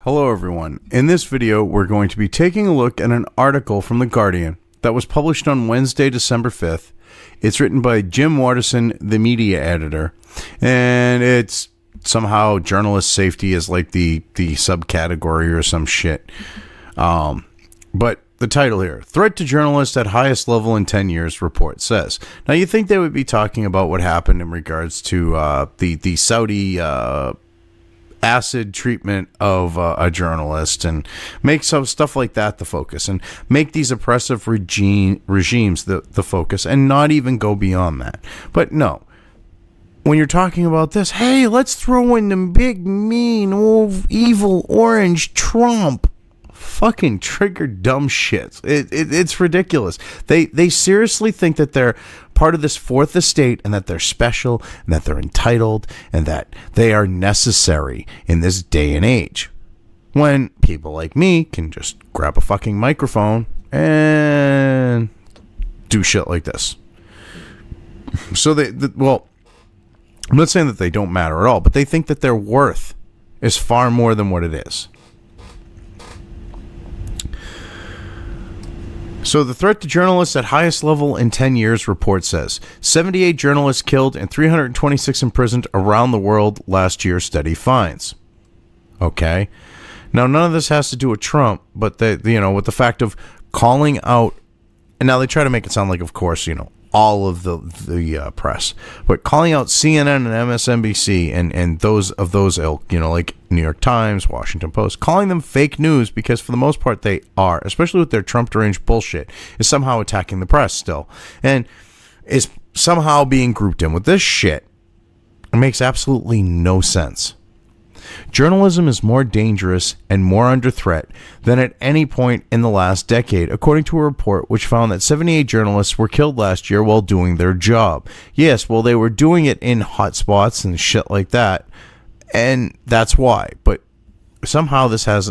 Hello everyone. In this video, we're going to be taking a look at an article from The Guardian that was published on Wednesday, December 5th. It's written by Jim Waterson, the media editor, and it's somehow journalist safety is like the subcategory or some shit. But the title here, Threat to Journalists at Highest Level in 10 Years, report says. Now, you think they would be talking about what happened in regards to the Saudi acid treatment of a journalist and make some stuff like that the focus and make these oppressive regimes the focus and not even go beyond that. But no, when you're talking about this, hey, let's throw in the big, mean, old, evil, orange Trump. Fucking trigger dumb shit. It's ridiculous. They seriously think that they're part of this fourth estate and that they're special and that they're entitled and that they are necessary in this day and age. When people like me can just grab a fucking microphone and do shit like this. So well, I'm not saying that they don't matter at all, but they think that their worth is far more than what it is. So the threat to journalists at highest level in 10 years, report says. 78 journalists killed and 326 imprisoned around the world last year, study finds. Okay. Now, none of this has to do with Trump, but with the fact of calling out, and now they try to make it sound like, of course, all of the press, but calling out CNN and MSNBC and those of those ilk, like New York Times, Washington Post, calling them fake news because for the most part they are, especially with their Trump deranged bullshit, is somehow attacking the press still, and is somehow being grouped in with this shit. It makes absolutely no sense. Journalism is more dangerous and more under threat than at any point in the last decade, according to a report which found that 78 journalists were killed last year while doing their job. Yes, well, they were doing it in hotspots and shit like that, and that's why. But somehow this has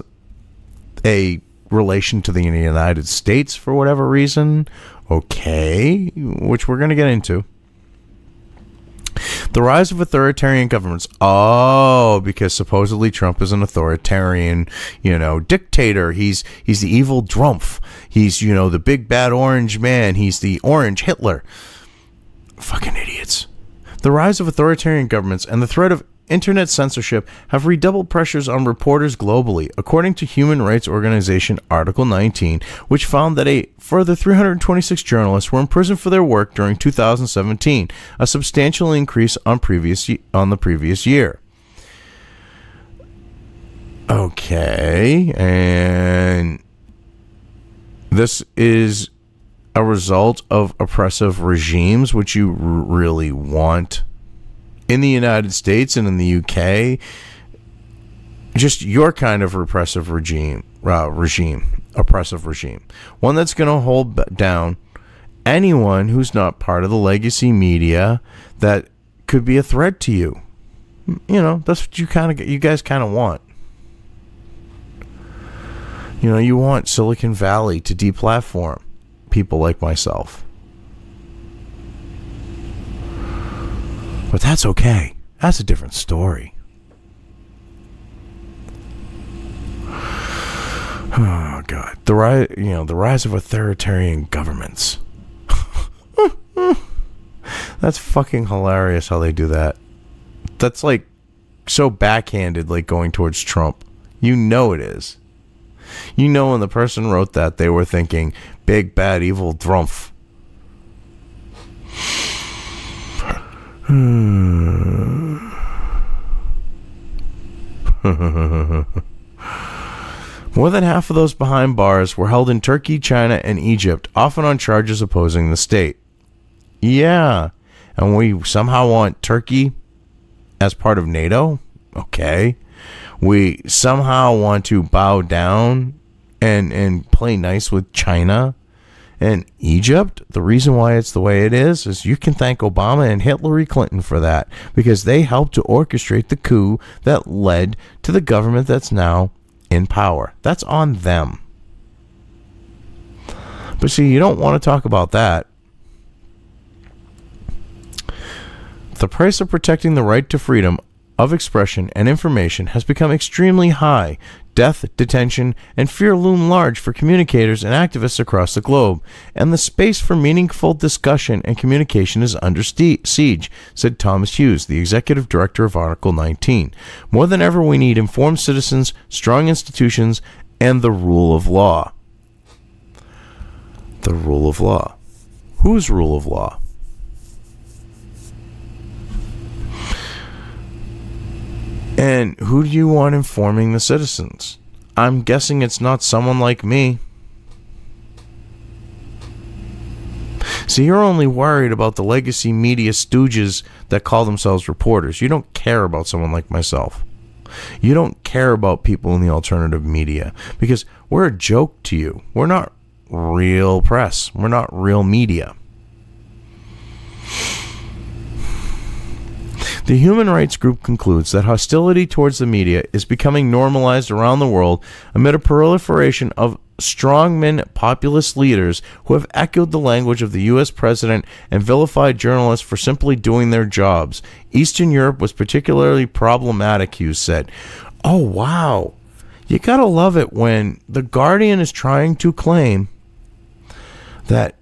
a relation to the United States for whatever reason. Okay, which we're going to get into. The rise of authoritarian governments. Oh, because supposedly Trump is an authoritarian, dictator. He's the evil Drumpf. He's, the big bad orange man. He's the orange Hitler. Fucking idiots. The rise of authoritarian governments and the threat of internet censorship have redoubled pressures on reporters globally, according to human rights organization Article 19, which found that a further 326 journalists were imprisoned for their work during 2017, a substantial increase on the previous year. Okay, and this is a result of oppressive regimes, which you really want in the United States and in the UK, just your kind of oppressive regime, one that's going to hold down anyone who's not part of the legacy media that could be a threat to you. That's what you guys kind of want. You want Silicon Valley to deplatform people like myself. But that's okay. That's a different story. Oh God, the rise of authoritarian governments. That's fucking hilarious how they do that. That's like so backhanded, like going towards Trump. It is. When the person wrote that, they were thinking big bad evil Drumpf. More than half of those behind bars were held in Turkey, China, and Egypt, often on charges opposing the state. Yeah, and we somehow want Turkey as part of NATO? Okay. We somehow want to bow down and play nice with China and Egypt. The reason why it's the way it is you can thank Obama and Hillary Clinton for that, because they helped to orchestrate the coup that led to the government that's now in power. That's on them. But see, you don't want to talk about that. The price of protecting the right to freedom of expression and information has become extremely high Death, detention, and fear loom large for communicators and activists across the globe, and the space for meaningful discussion and communication is under siege, said Thomas Hughes, the executive director of Article 19. More than ever, we need informed citizens, strong institutions, and the rule of law. The rule of law. Whose rule of law? And who do you want informing the citizens? I'm guessing it's not someone like me. See, you're only worried about the legacy media stooges that call themselves reporters. You don't care about someone like myself. You don't care about people in the alternative media because we're a joke to you. We're not real press. We're not real media. The human rights group concludes that hostility towards the media is becoming normalized around the world amid a proliferation of strongmen populist leaders who have echoed the language of the U.S. president and vilified journalists for simply doing their jobs. Eastern Europe was particularly problematic, Hughes said. Oh, wow. You gotta love it when The Guardian is trying to claim that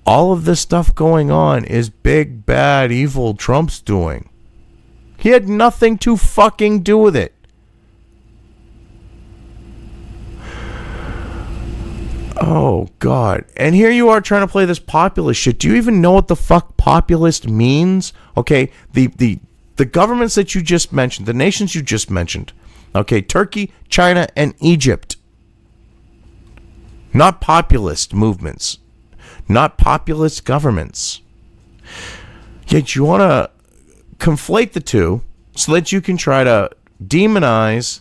all of this stuff going on is big, bad, evil Trump's doing. He had nothing to fucking do with it. Oh, God. And here you are trying to play this populist shit. Do you even know what the fuck populist means? Okay, the governments that you just mentioned, the nations you just mentioned, okay, Turkey, China, and Egypt. Not populist movements. Not populist governments. Yet you want to conflate the two so that you can try to demonize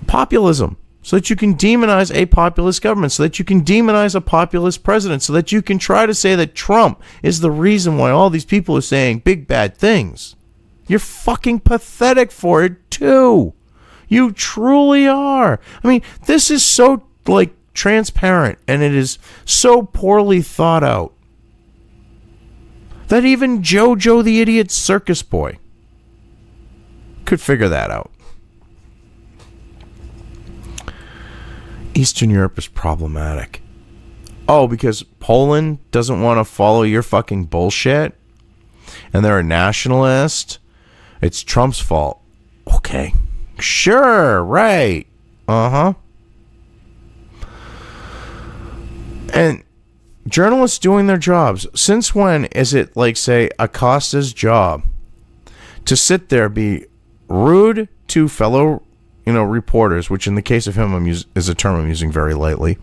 populism, so that you can demonize a populist government, so that you can demonize a populist president, so that you can try to say that Trump is the reason why all these people are saying big bad things. You're fucking pathetic for it too. You truly are. I mean, this is so like transparent and it is so poorly thought out that even Jojo the idiot circus boy could figure that out. Eastern Europe is problematic. Oh, because Poland doesn't want to follow your fucking bullshit and they're a nationalist? It's Trump's fault. Okay. Sure, right. Uh-huh. And journalists doing their jobs. Since when is it, like, say, Acosta's job to sit there, be rude to fellow, reporters, which in the case of him is a term I'm using very lightly,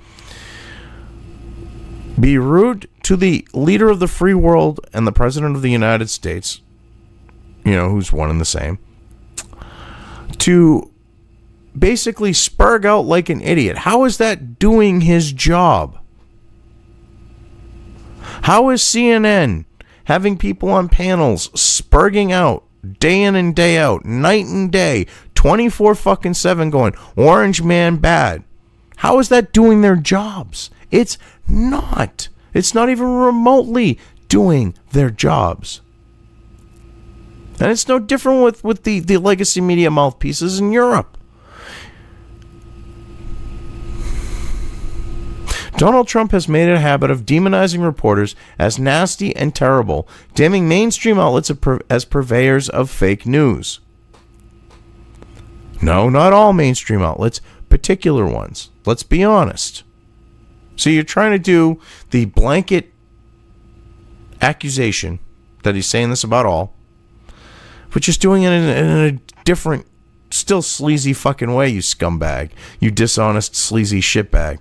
be rude to the leader of the free world and the president of the United States, who's one and the same, to basically spurg out like an idiot? How is that doing his job? How is CNN having people on panels spurging out day in and day out, night and day, 24/7 going, Orange Man bad? How is that doing their jobs? It's not. It's not even remotely doing their jobs. And it's no different with the legacy media mouthpieces in Europe. Donald Trump has made it a habit of demonizing reporters as nasty and terrible, damning mainstream outlets as purveyors of fake news. No, not all mainstream outlets, particular ones. Let's be honest. So you're trying to do the blanket accusation that he's saying this about all, but just doing it in a different, still sleazy fucking way, you scumbag. You dishonest, sleazy shitbag.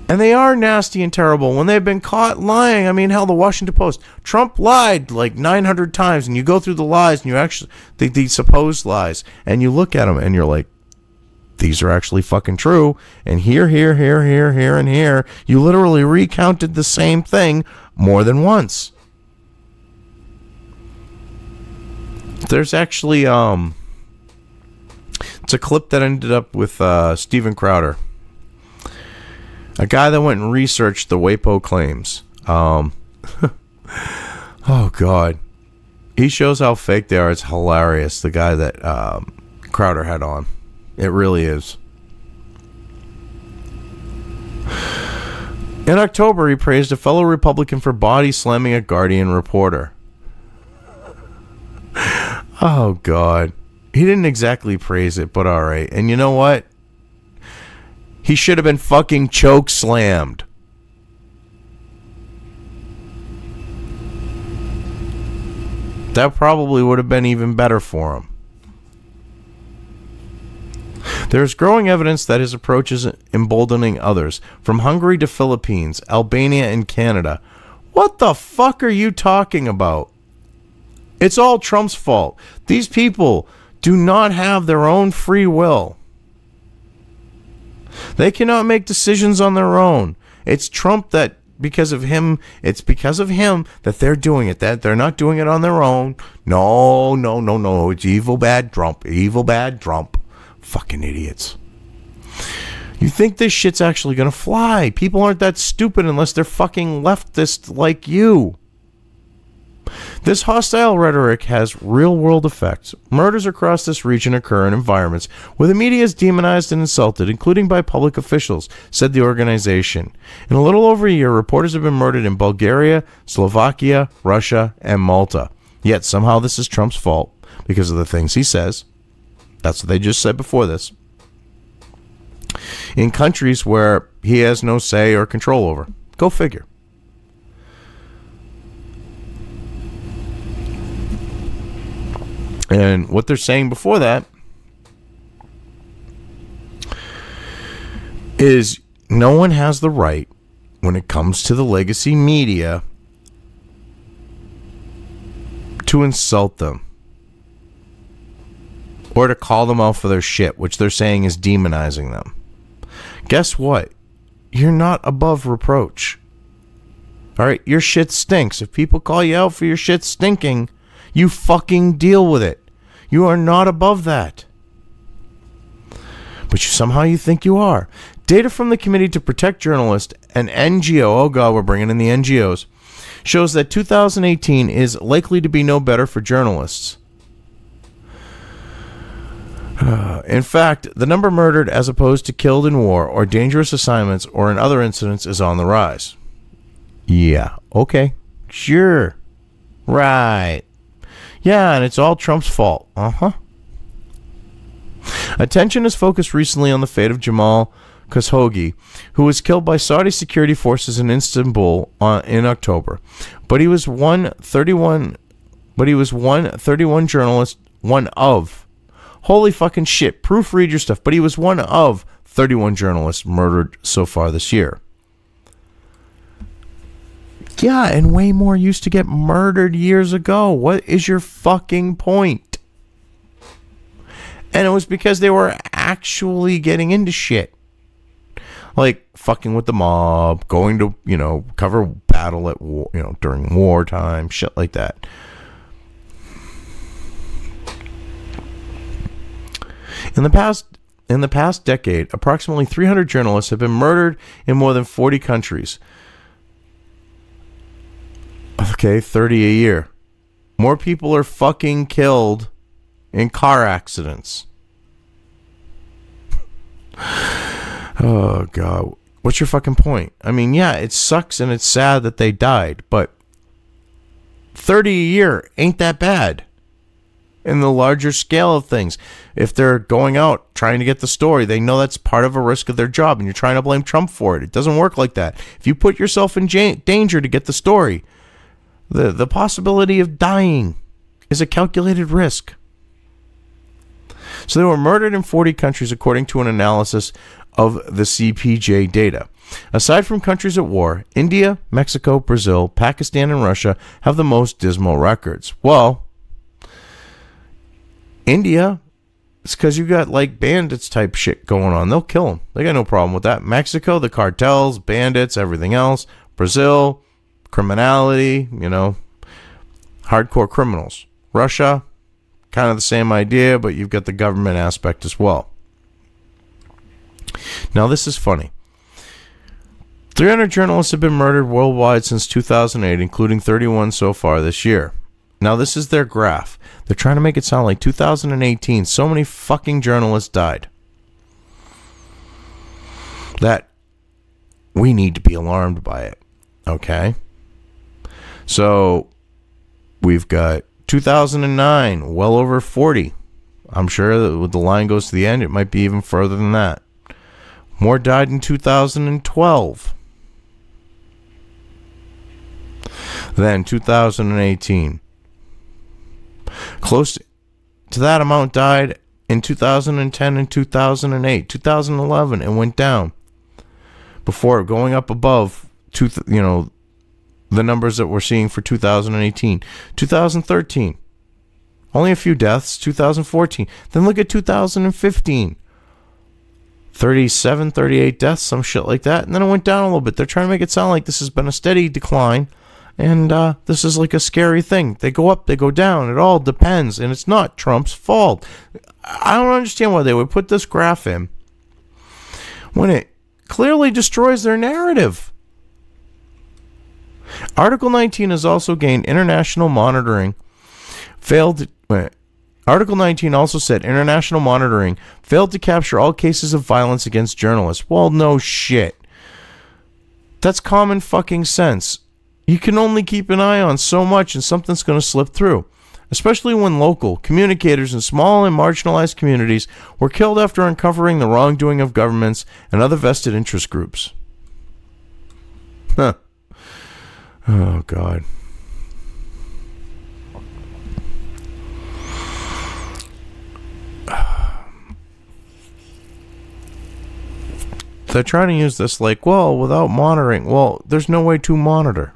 And they are nasty and terrible when they've been caught lying. I mean, hell, the Washington Post. Trump lied like 900 times, and you go through the lies, and you actually, the supposed lies, and you look at them, and you're like, these are actually fucking true. And here, and here, you literally recounted the same thing more than once. There's actually, it's a clip that ended up with Steven Crowder. A guy that went and researched the WAPO claims. Oh, God. He shows how fake they are. It's hilarious, the guy that Crowder had on. It really is. In October, he praised a fellow Republican for body slamming a Guardian reporter. Oh, God. He didn't exactly praise it, but all right. And you know what? He should have been fucking choke slammed. That probably would have been even better for him. There is growing evidence that his approach is emboldening others, from Hungary to Philippines, Albania, and Canada. What the fuck are you talking about? It's all Trump's fault. These people do not have their own free will. They cannot make decisions on their own. It's Trump that, because of him, it's because of him that they're doing it. That they're not doing it on their own. No, no, no, no. It's evil, bad Trump. Evil, bad Trump. Fucking idiots. You think this shit's actually gonna fly? People aren't that stupid unless they're fucking leftists like you. This hostile rhetoric has real-world effects. Murders across this region occur in environments where the media is demonized and insulted, including by public officials, said the organization. In a little over a year, reporters have been murdered in Bulgaria, Slovakia, Russia, and Malta. Yet somehow this is Trump's fault because of the things he says. That's what they just said before this. In countries where he has no say or control over. Go figure. And what they're saying before that is no one has the right, when it comes to the legacy media, to insult them or to call them out for their shit, which they're saying is demonizing them. Guess what? You're not above reproach. All right, your shit stinks. If people call you out for your shit stinking, you fucking deal with it. You are not above that. But somehow you think you are. Data from the Committee to Protect Journalists, an NGO, oh God, we're bringing in the NGOs, shows that 2018 is likely to be no better for journalists. In fact, the number murdered as opposed to killed in war or dangerous assignments or in other incidents is on the rise. Yeah, okay, sure, right. Yeah, and it's all Trump's fault. Uh-huh. Attention is focused recently on the fate of Jamal Khashoggi, who was killed by Saudi security forces in Istanbul in October. But he was one 31 journalist, one of. Holy fucking shit, proofread your stuff. But he was one of 31 journalists murdered so far this year. Yeah, and way more used to get murdered years ago. What is your fucking point? And it was because they were actually getting into shit. Like fucking with the mob, going to, cover battle at war, during wartime, shit like that. In the past decade, approximately 300 journalists have been murdered in more than 40 countries. Okay, 30 a year. More people are fucking killed in car accidents. Oh, God. What's your fucking point? I mean, yeah, it sucks and it's sad that they died, but 30 a year ain't that bad in the larger scale of things. If they're going out trying to get the story, they know that's part of a risk of their job, and you're trying to blame Trump for it. It doesn't work like that. If you put yourself in danger to get the story, the possibility of dying is a calculated risk. So they were murdered in 40 countries according to an analysis of the CPJ data. Aside from countries at war, India, Mexico, Brazil, Pakistan, and Russia have the most dismal records. Well, India, it's because you got like bandits type shit going on. They'll kill them. They got no problem with that. Mexico, the cartels, bandits, everything else. Brazil, criminality, hardcore criminals. Russia, kind of the same idea, but you've got the government aspect as well. Now, this is funny. 300 journalists have been murdered worldwide since 2008, including 31 so far this year. Now, this is their graph. They're trying to make it sound like 2018, so many fucking journalists died that we need to be alarmed by it. Okay? So, we've got 2009, well over 40. I'm sure that when the line goes to the end, it might be even further than that. More died in 2012 than 2018. Close to that amount died in 2010 and 2008. 2011, it went down before going up above, the numbers that we're seeing for 2018. 2013, only a few deaths. 2014. Then look at 2015. 37, 38 deaths, some shit like that. And then it went down a little bit. They're trying to make it sound like this has been a steady decline. And this is like a scary thing. They go up, they go down. It all depends. And it's not Trump's fault. I don't understand why they would put this graph in when it clearly destroys their narrative. Article 19 has also gained international monitoring. Article 19 also said international monitoring failed to capture all cases of violence against journalists. Well, no shit. That's common fucking sense. You can only keep an eye on so much and something's going to slip through. Especially when local communicators in small and marginalized communities were killed after uncovering the wrongdoing of governments and other vested interest groups. Huh. Oh, God. They're trying to use this like, well, without monitoring. Well, there's no way to monitor.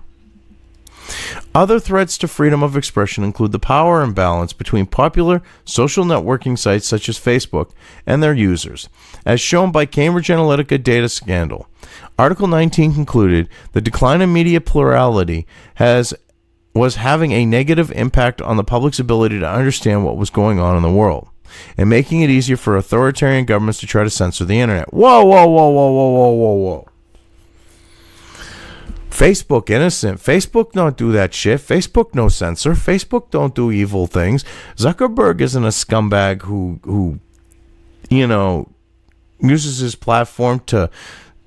Other threats to freedom of expression include the power imbalance between popular social networking sites such as Facebook and their users, as shown by Cambridge Analytica data scandal. Article 19 concluded the decline in media plurality was having a negative impact on the public's ability to understand what was going on in the world, and making it easier for authoritarian governments to try to censor the internet. Whoa, whoa, whoa, whoa, whoa, whoa, whoa, whoa. Facebook innocent. Facebook don't do that shit. Facebook no censor. Facebook don't do evil things. Zuckerberg isn't a scumbag who uses his platform to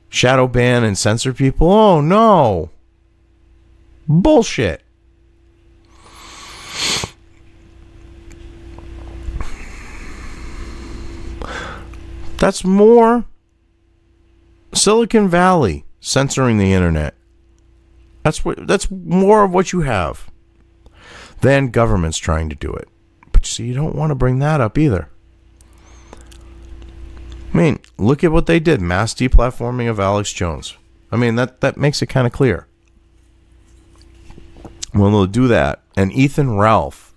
shadow ban and censor people. Oh, no. Bullshit. That's more Silicon Valley censoring the internet. That's more of what you have than governments trying to do it. But you see, you don't want to bring that up either. I mean, look at what they did. Mass deplatforming of Alex Jones. I mean, that makes it kind of clear. Well, they'll do that. And Ethan Ralph,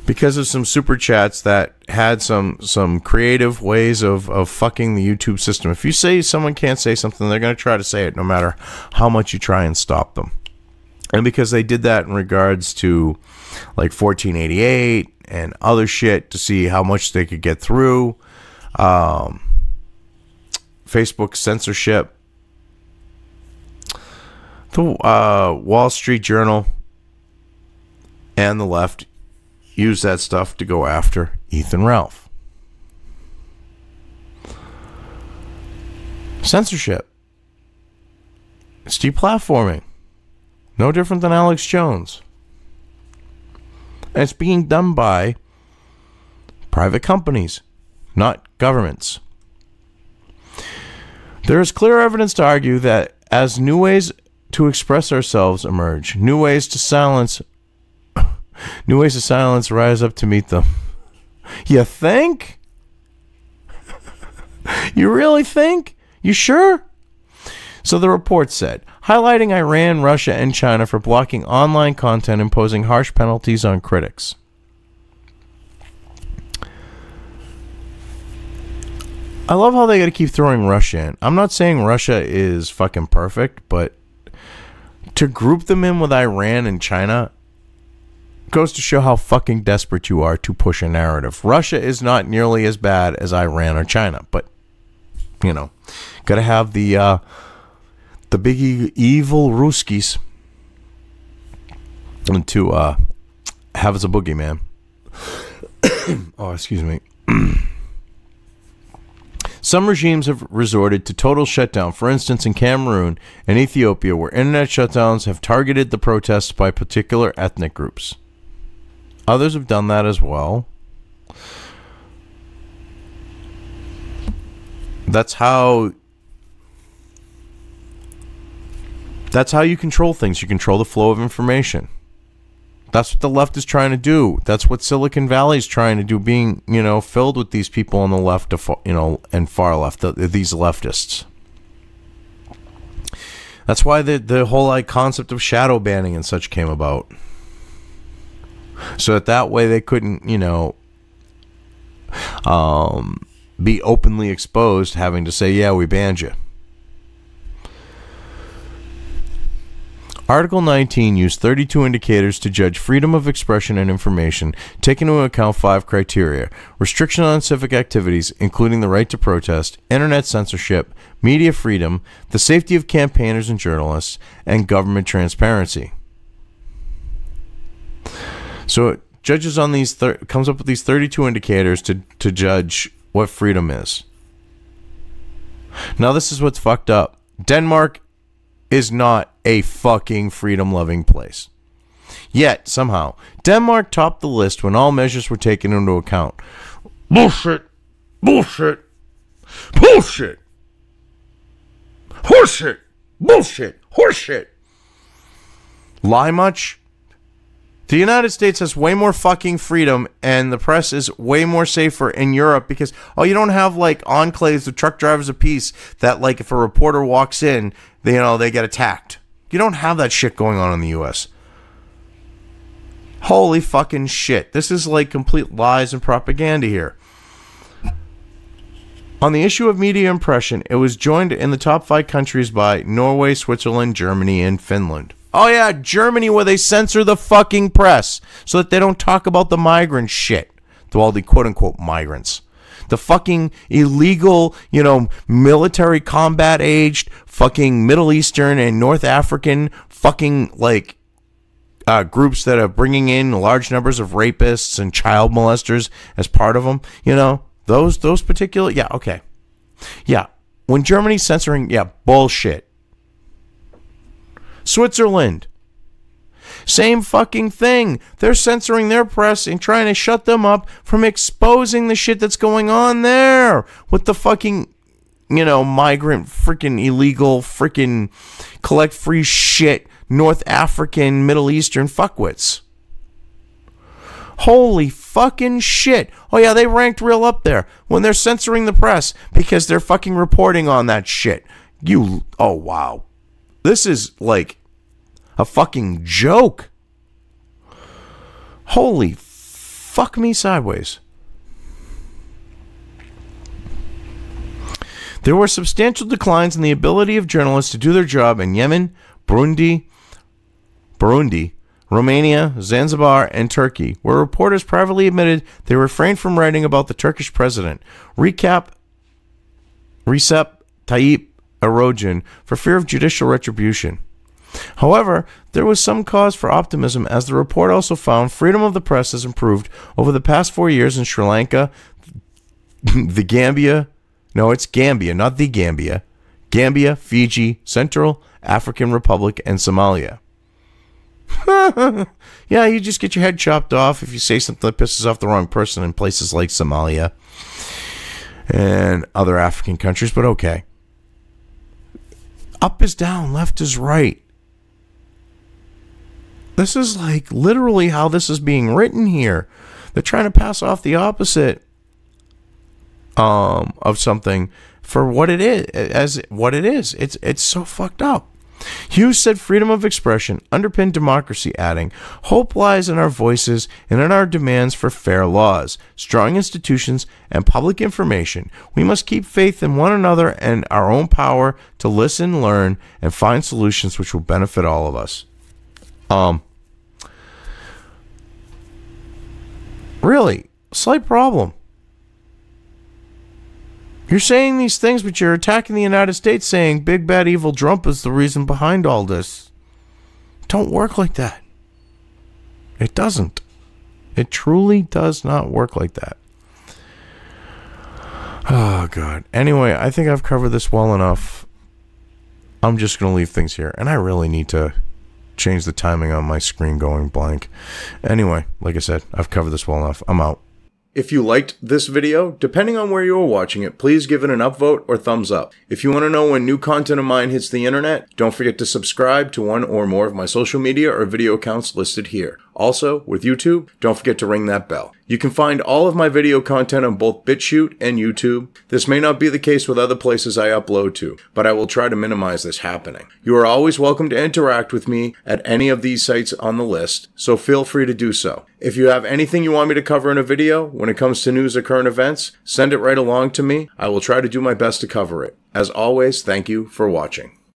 because of some super chats that had some creative ways of fucking the YouTube system. If you say someone can't say something, they're going to try to say it no matter how much you try and stop them. And because they did that in regards to like 1488 and other shit to see how much they could get through, Facebook censorship, the Wall Street Journal and the left use that stuff to go after Ethan Ralph. Censorship. It's deplatforming. No different than Alex Jones. And it's being done by private companies, not governments. There is clear evidence to argue that as new ways to express ourselves emerge, new ways to silence rise up to meet them. You think? You really think? You sure? So the report said, highlighting Iran, Russia, and China for blocking online content, imposing harsh penalties on critics. I love how they got to keep throwing Russia in. I'm not saying Russia is fucking perfect, but to group them in with Iran and China goes to show how fucking desperate you are to push a narrative. Russia is not nearly as bad as Iran or China, but gotta have the big evil Ruskies. and to have as a boogeyman. Oh, excuse me. Some regimes have resorted to total shutdown. For instance, in Cameroon and Ethiopia, where internet shutdowns have targeted the protests by particular ethnic groups. Others have done that as well. That's how you control things. You control the flow of information. That's what the left is trying to do. That's what Silicon Valley is trying to do, being, filled with these people on the left, and far left, these leftists. That's why the whole concept of shadow banning and such came about. So that way they couldn't, be openly exposed, having to say, yeah, we banned you. Article 19 used 32 indicators to judge freedom of expression and information, taking into account 5 criteria: restriction on civic activities, including the right to protest, internet censorship, media freedom, the safety of campaigners and journalists, and government transparency. So it judges on these, comes up with these 32 indicators to judge what freedom is. Now this is what's fucked up. Denmark is not a fucking freedom-loving place. Yet, somehow, Denmark topped the list when all measures were taken into account. Bullshit! Bullshit! Bullshit! Horseshit! Bullshit! Horseshit! Lie much? The United States has way more fucking freedom, and the press is way more safer in Europe because, you don't have, enclaves of truck drivers apiece that, if a reporter walks in, they get attacked. You don't have that shit going on in the U.S. Holy fucking shit. This is, complete lies and propaganda here. On the issue of media impression, it was joined in the top 5 countries by Norway, Switzerland, Germany, and Finland. Oh yeah, Germany, where they censor the fucking press so that they don't talk about the migrant shit. To all the quote-unquote migrants. The fucking illegal, military combat-aged, fucking Middle Eastern and North African fucking, groups that are bringing in large numbers of rapists and child molesters as part of them. Those particular, yeah, okay. Yeah, when Germany's censoring, yeah, bullshit. Switzerland, same fucking thing. They're censoring their press and trying to shut them up from exposing the shit that's going on there with the fucking, migrant freaking illegal freaking collect free shit North African Middle Eastern fuckwits. Holy fucking shit. Oh yeah, they ranked real up there when they're censoring the press because they're fucking reporting on that shit. Oh wow. This is a fucking joke. Holy fuck me sideways. There were substantial declines in the ability of journalists to do their job in Yemen, Burundi, Romania, Zanzibar, and Turkey, where reporters privately admitted they refrained from writing about the Turkish president, Recep Tayyip Erdogan, for fear of judicial retribution. However, there was some cause for optimism, as the report also found freedom of the press has improved over the past 4 years in Sri Lanka, the Gambia, no, it's Gambia, not the Gambia, Gambia, Fiji, Central African Republic, and Somalia. Yeah, you just get your head chopped off if you say something that pisses off the wrong person in places like Somalia and other African countries, but okay. Up is down, left is right. This is literally how this is being written here. They're trying to pass off the opposite of something for what it is, as what it is. It's so fucked up. Hughes said freedom of expression underpinned democracy, adding, "Hope lies in our voices and in our demands for fair laws, strong institutions, and public information. We must keep faith in one another and our own power to listen, learn, and find solutions which will benefit all of us." Really, slight problem. You're saying these things, but you're attacking the United States, saying big bad evil Trump is the reason behind all this. Don't work like that. It doesn't. It truly does not work like that. Oh, God. Anyway, I think I've covered this well enough. I'm just going to leave things here. And I really need to change the timing on my screen going blank. Anyway, like I said, I've covered this well enough. I'm out. If you liked this video, depending on where you are watching it, please give it an upvote or thumbs up. If you want to know when new content of mine hits the internet, don't forget to subscribe to one or more of my social media or video accounts listed here. Also, with YouTube, don't forget to ring that bell. You can find all of my video content on both BitChute and YouTube. This may not be the case with other places I upload to, but I will try to minimize this happening. You are always welcome to interact with me at any of these sites on the list, so feel free to do so. If you have anything you want me to cover in a video, when it comes to news or current events, send it right along to me. I will try to do my best to cover it. As always, thank you for watching.